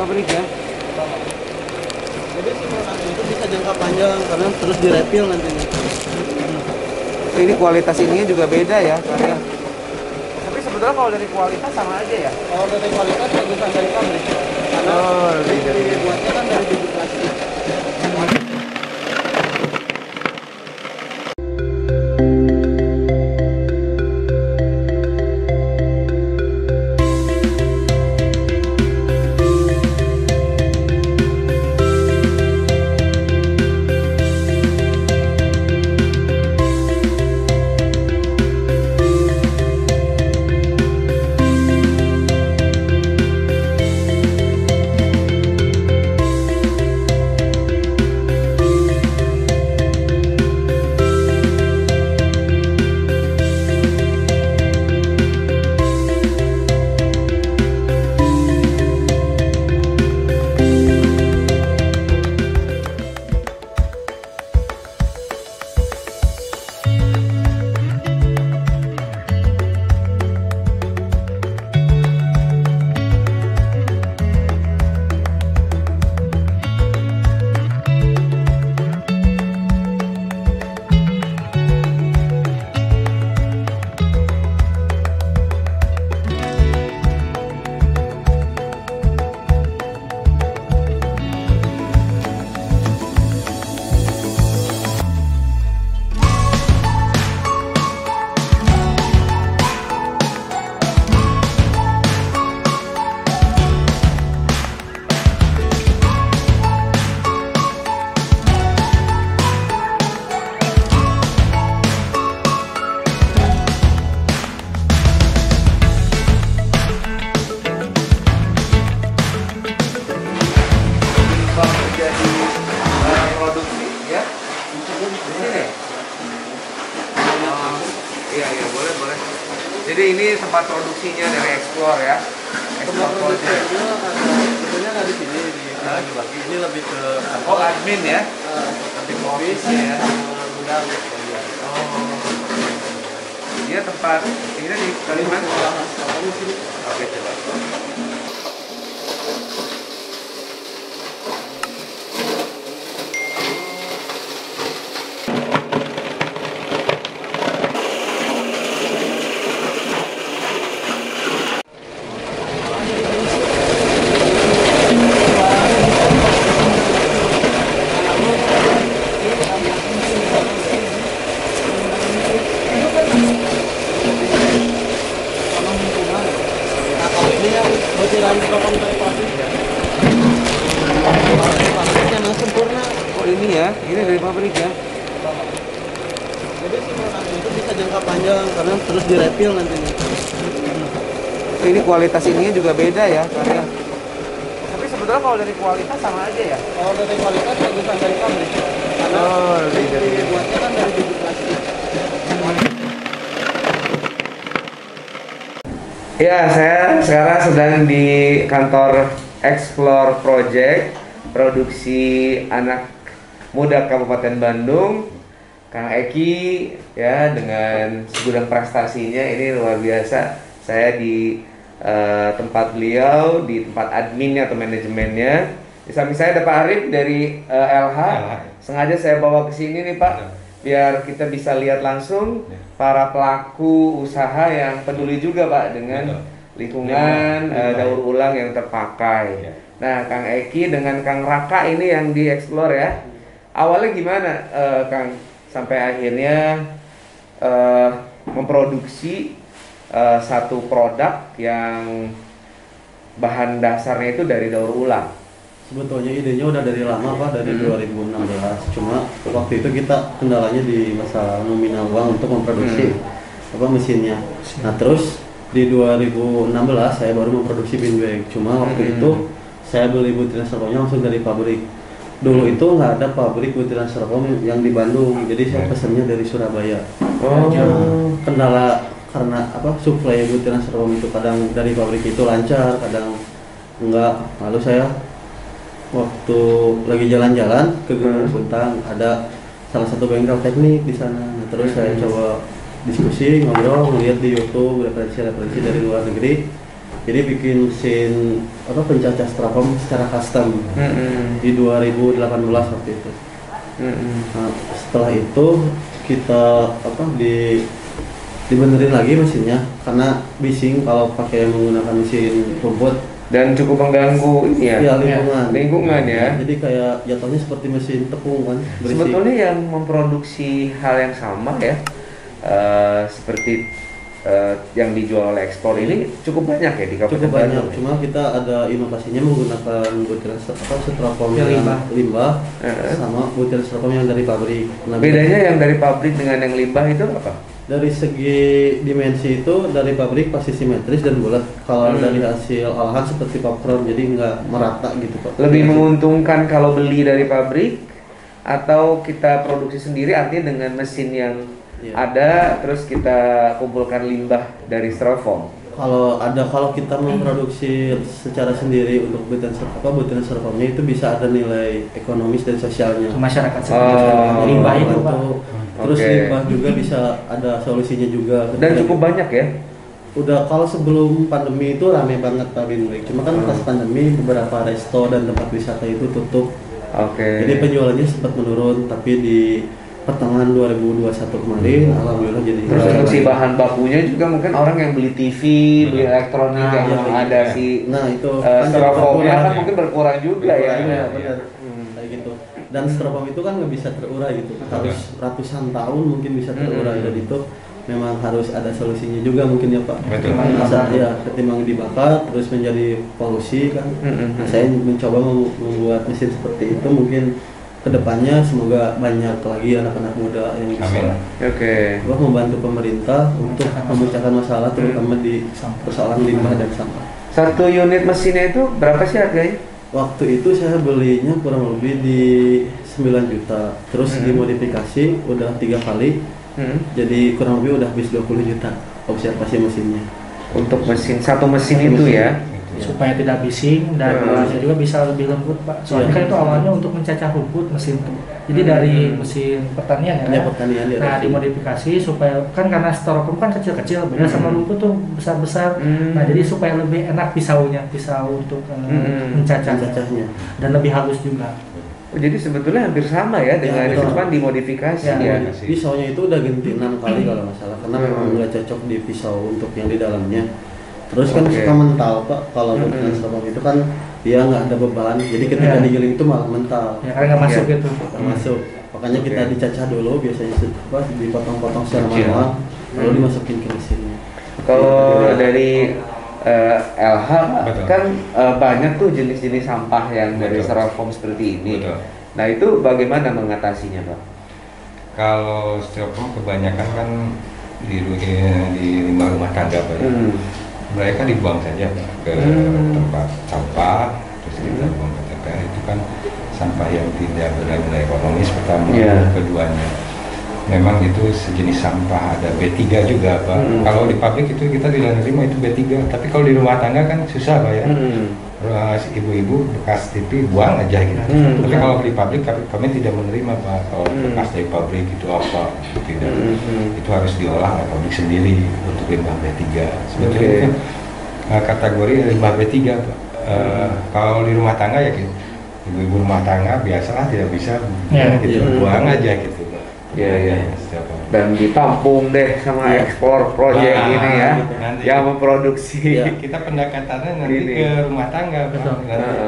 pabrik ya? Jadi si produk itu bisa jangka panjang karena terus direpil nantinya. Ini kualitas ininya juga beda ya, karya. Tapi sebetulnya kalau dari kualitas sama aja ya? Kalau dari kualitas bagusan dari pabrik. Karena lebih dari dibuatnya kan dari bibit plastik. Iya, boleh. Jadi ini tempat produksinya dari Explore ya. Explore Project. Sebetulnya nggak di sini, dibagi. Ini lebih ke admin ya? lebih ke office ya, gudang. Dia tempat ini di Kalimantan. Oke, coba. Butiran propon dari pabrik ya. Pabriknya memang sempurna. Oh ini ya, ini dari pabrik ya? Jadi si produk itu bisa jangka panjang karena terus direpil nantinya. Ini kualitas ininya juga beda ya, karya. Tapi sebetulnya kalau dari kualitas sama aja ya? Kalau dari kualitas bagusan dari pabrik. Karena lebih dari dibuatnya kan dari bibit plastik. Ya, saya sekarang sedang di kantor Explore Project, produksi anak muda Kabupaten Bandung, Kang Eki ya, dengan segudang prestasinya ini luar biasa. Saya di tempat beliau, di tempat adminnya atau manajemennya. Di samping saya ada Pak Arif dari LH. Sengaja saya bawa ke sini nih Pak, biar kita bisa lihat langsung para pelaku usaha yang peduli juga Pak dengan lingkungan, daur ulang yang terpakai. Nah, Kang Eki dengan Kang Raka ini yang di Explore ya. Awalnya gimana Kang sampai akhirnya memproduksi satu produk yang bahan dasarnya itu dari daur ulang? Sebetulnya idenya udah dari lama Pak, dari 2016. Cuma waktu itu kita kendalanya di masalah nominal uang untuk memproduksi mesinnya. Nah terus di 2016 saya baru memproduksi bin bag. Cuma waktu itu saya beli butiran styrofoamnya langsung dari pabrik. Dulu itu nggak ada pabrik butiran styrofoam yang di Bandung, jadi saya pesannya dari Surabaya. Kendala karena suplai butiran styrofoam itu kadang dari pabrik itu lancar, kadang enggak. Lalu saya waktu lagi jalan-jalan ke Gunung Puntang, ada salah satu bengkel teknik di sana. Nah, terus saya coba diskusi, ngobrol, ngeliat di YouTube referensi-referensi dari luar negeri. Jadi bikin mesin pencacah styrofoam secara custom di 2018 waktu itu. Nah, setelah itu kita dibenerin lagi mesinnya karena bising kalau pakai menggunakan mesin rumput dan cukup mengganggu ini ya, lingkungan ya. Jadi kayak jatuhnya seperti mesin tepung kan, berisik. Sebetulnya yang memproduksi hal yang sama ya, seperti yang dijual oleh ekspor ini cukup banyak ya di Kabupaten Cukup banyak, Bandung. cuma kita ada inovasinya menggunakan butir styrofoam yang limbah sama butir styrofoam yang dari pabrik. Nah, bedanya yang dari pabrik dengan yang limbah itu apa? Dari segi dimensi itu dari pabrik pasti simetris dan bulat. Kalau dari hasil olahan seperti popcorn, jadi nggak merata gitu Pak. Lebih menguntungkan kalau beli dari pabrik atau kita produksi sendiri, artinya dengan mesin yang ada terus kita kumpulkan limbah dari styrofoam. Kalau kita memproduksi secara sendiri untuk butir styrofoamnya itu bisa ada nilai ekonomis dan sosialnya. Masyarakat sekitar limbah itu Pak. Terus limbah juga bisa ada solusinya juga. Dan cukup banyak ya. Udah kalau sebelum pandemi itu rame banget Pak Binweg. Cuma kan pas pandemi beberapa resto dan tempat wisata itu tutup. Jadi penjualannya sempat menurun, tapi di pertengahan 2021 kemarin alhamdulillah jadi. Terus untuk si bahan bakunya juga mungkin orang yang beli TV, beli elektronik yang ada si styrofoamnya kan mungkin berkurang juga ya. Benar. Kayak gitu. Dan styrofoam itu kan nggak bisa terurai gitu, harus ratusan tahun mungkin bisa terurai, dan itu memang harus ada solusinya juga mungkin ya Pak. Masa ya ketimbang dibakar terus menjadi polusi kan. Nah, saya mencoba membuat mesin seperti itu, mungkin kedepannya semoga banyak lagi anak-anak muda yang bisa membantu pemerintah untuk memecahkan masalah terutama di persoalan limbah dan sampah. Satu unit mesinnya itu berapa sih harganya? Waktu itu saya belinya kurang lebih di 9 juta, terus dimodifikasi udah 3 kali, jadi kurang lebih udah habis 20 juta observasi mesinnya. Untuk satu mesin itu ya? Supaya tidak bising dan juga bisa lebih lembut Pak. Soalnya kan itu awalnya untuk mencacah rumput mesin itu. Jadi dari mesin pertanian ya. Pertanian. Nah, dimodifikasi supaya kan karena styrofoam kan kecil-kecil, beda sama rumput tuh besar-besar. Nah, jadi supaya lebih enak pisau untuk mencacahnya dan lebih halus juga. Jadi sebetulnya hampir sama ya dengan itu, cuma dimodifikasi ya. Pisaunya itu udah ganti 6 kali kalau nggak salah, karena memang nggak cocok di pisau untuk yang di dalamnya. Terus kan suka mental Pak, kalau bukan styrofoam itu kan dia nggak ada beban, jadi ketika digiling itu malah mental. Ya karena nggak masuk gitu. Nggak masuk. Makanya kita dicacah dulu, biasanya dipotong-potong secara manual, lalu dimasukin ke mesinnya. Kalau dari LH kan banyak tuh jenis-jenis sampah yang dari styrofoam seperti ini. Nah itu bagaimana mengatasinya Pak? Kalau styrofoam kebanyakan kan di limbah rumah tangga Pak. Mereka dibuang saja ke tempat sampah, terus kita buang ke TPA. Itu kan sampah yang tidak bernilai ekonomis pertama. Keduanya memang itu sejenis sampah, ada B3 juga Pak. Kalau di pabrik itu kita tidak menerima itu B3, tapi kalau di rumah tangga kan susah Pak ya. Ibu-ibu bekas TV buang aja gitu. Tapi kalau di pabrik kami tidak menerima Pak. Kalau bekas dari pabrik itu apa tidak, itu harus diolah oleh pabrik sendiri untuk limbah B3. Sebetulnya itu kategori limbah B3 Pak. Kalau di rumah tangga ya gitu, ibu-ibu rumah tangga biasalah tidak bisa buang aja gitu Pak. Dan ditampung deh sama Explore Project ini ya, yang memproduksi. Kita pendekatannya nanti ke rumah tangga,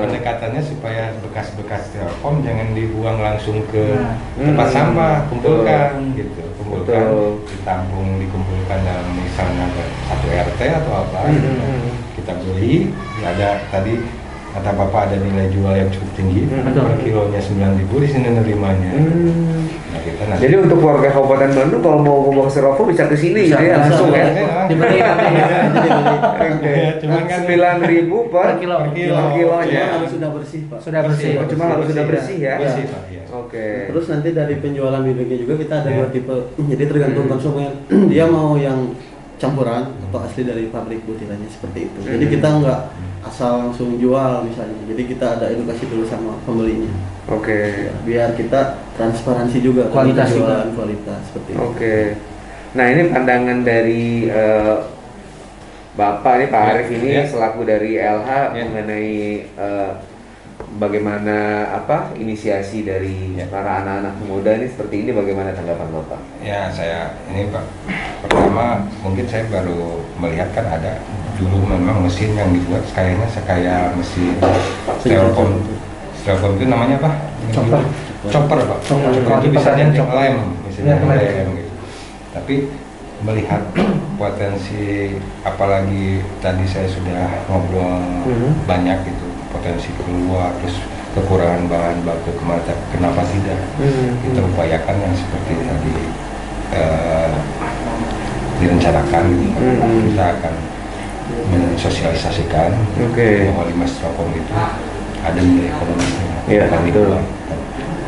pendekatannya supaya bekas-bekas styrofoam jangan dibuang langsung ke tempat sampah, kumpulkan, ditampung, dikumpulkan dalam misalnya satu RT atau apa, kita beli, ada tadi kata Bapak ada nilai jual yang cukup tinggi, kilonya 9.000 di sini nerimanya. Nah, kita nanti jadi untuk warga Kabupaten Bandung kalau mau buang styrofoam bisa ke sini ya langsung ya. Dibeli Cuman kan 9.000 per kilonya harus sudah bersih Pak. Sudah bersih. Cuma harus sudah bersih ya. Terus nanti dari penjualan bibitnya juga kita ada 2 tipe. Jadi tergantung konsumen dia mau yang campuran atau asli dari pabrik butirannya seperti itu. Jadi kita nggak asal langsung jual misalnya. Jadi kita ada edukasi dulu sama pembelinya. Biar kita transparansi juga kualitas kualitas seperti itu. Nah ini pandangan dari Bapak nih Pak Ya, Arif ini ya. selaku dari LH Ya. mengenai bagaimana inisiasi dari Ya. para anak-anak muda ini seperti ini, bagaimana tanggapan Bapak? Ya, saya ini Pak, pertama mungkin saya baru melihat kan ada dulu memang mesin yang dibuat kayaknya kayak mesin styrofoam. Styrofoam itu namanya apa? Chopper. Chopper Pak. Chopper. Itu bisa Chopper. yang lem, misalnya Ya, lem. lem gitu. Tapi melihat potensi, apalagi tadi saya sudah ngobrol banyak gitu, potensi keluar, terus kekurangan bahan baku kenapa tidak kita upayakan yang seperti tadi direncanakan gitu. Kita akan mensosialisasikan bahwa limbah styrofoam itu ada nilai ekonomisnya. Iya, betul.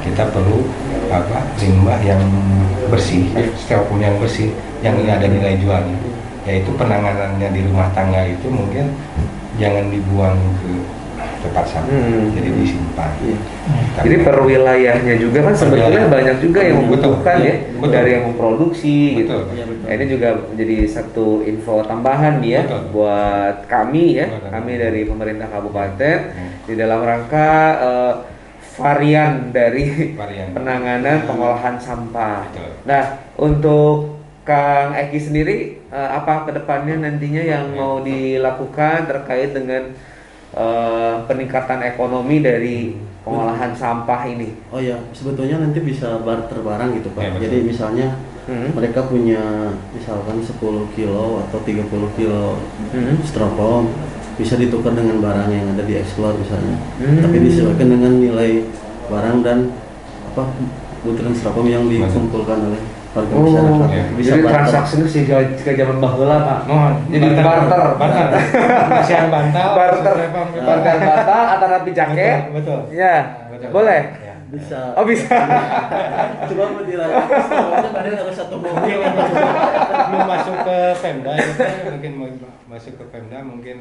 Kita perlu limbah yang bersih, styrofoam yang bersih, yang ini ada nilai jualnya, yaitu penanganannya di rumah tangga itu mungkin jangan dibuang ke tempat sampah, jadi disimpan. Jadi per wilayahnya juga kan sebetulnya banyak juga yang membutuhkan ya, betul. dari yang memproduksi gitu. Betul. Iya, betul. Ini juga jadi satu info tambahan nih ya Betul. buat kami ya, Betul. kami dari pemerintah kabupaten di dalam rangka varian dari Varian. penanganan pengolahan sampah. Betul. Nah, untuk Kang Eki sendiri apa kedepannya nantinya yang mau dilakukan terkait dengan peningkatan ekonomi dari pengolahan sampah ini? Oh ya, sebetulnya nanti bisa barter barang gitu Pak. Ya, betul. Jadi misalnya mereka punya misalkan 10 kilo atau 30 kilo styrofoam, bisa ditukar dengan barang yang ada di Explore misalnya. Tapi disesuaikan dengan nilai barang dan butiran styrofoam yang dikumpulkan oleh warga masyarakat. iya. Bisa Jadi barter. transaksinya sih ke zaman baheula Pak. Jadi barter. Kasihan bantal. Barter batal antara jaket. Betul. Ya, Betul. boleh. Ya. Bisa. Oh bisa. Coba butiran styrofoamnya tadi harus satu mobil. Belum masuk ke Pemda itu kan, mungkin mau masuk ke Pemda mungkin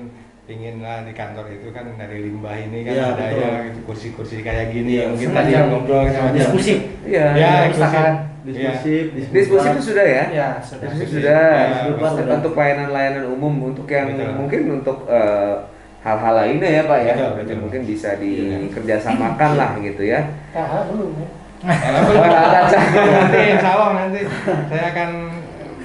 ingin lah di kantor itu kan dari limbah ini kan Ya, ada betul. ya gitu, kursi-kursi kayak gini Ya, mungkin semacam tadi yang ngobrol sama dia. diskusi. Iya. Ya, perpustakaan. Diskusi itu sudah ya? Ya, sudah. Diskusi sudah. Ya, Untuk- untuk pelayanan umum, untuk yang Betul. mungkin untuk hal-hal lainnya ya Pak ya. Betul, betul. Mungkin bisa dikerjasamakan lah gitu ya. Belum ya. Nanti insya Allah nanti saya akan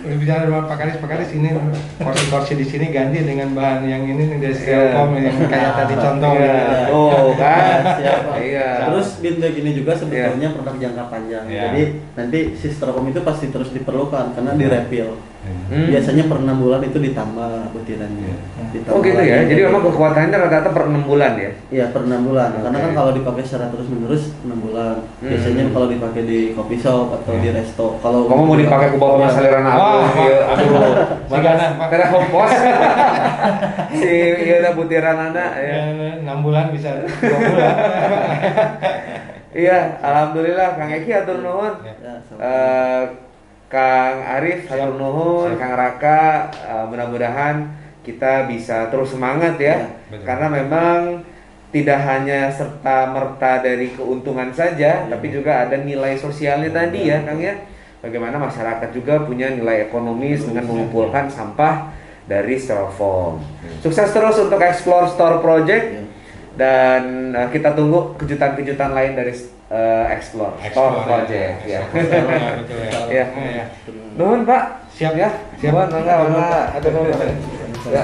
berbicara dengan Pak Karis ini kursi-kursi di sini ganti dengan bahan yang ini dari styrofoam yang kayak tadi contoh. Iya. Oh kan. Siap, Pak. Iya. Terus bintang ini juga sebetulnya produk jangka panjang. Ya. Jadi nanti si styrofoam itu pasti terus diperlukan karena direfill. Hmm. Biasanya per 6 bulan itu ditambah butirannya. Ditambah Oh gitu lagi. ya. Jadi memang kekuatannya rata-rata per 6 bulan ya. Iya per 6 bulan. Karena Oke. kan kalau dipakai secara terus menerus 6 bulan. Biasanya kalau dipakai di coffee shop atau di resto. Kalau Kamu mau dipakai ke bawah saliran aku? Wah, Iya, aduh. Sigana, Pak. Karena kompos. Si iya ada butiran anak ya. 6 bulan bisa 2 bulan. Iya, alhamdulillah Kang Eki atur nuhun. Ya, sama. Kang Arif atur nuhun, Kang Raka mudah-mudahan kita bisa terus semangat ya. Betul. Karena memang tidak hanya serta merta dari keuntungan saja, tapi juga ada nilai sosialnya tadi ya, Kang ya. Bagaimana masyarakat juga punya nilai ekonomis dengan mengumpulkan sampah dari styrofoam. Sukses terus untuk Explore Store Project dan kita tunggu kejutan-kejutan lain dari Explore Store Project ya. Betul ya. Ya. Nuhun Pak. Siap ya. Siap. Nuhun, mangga. Atur nuhun. Ya.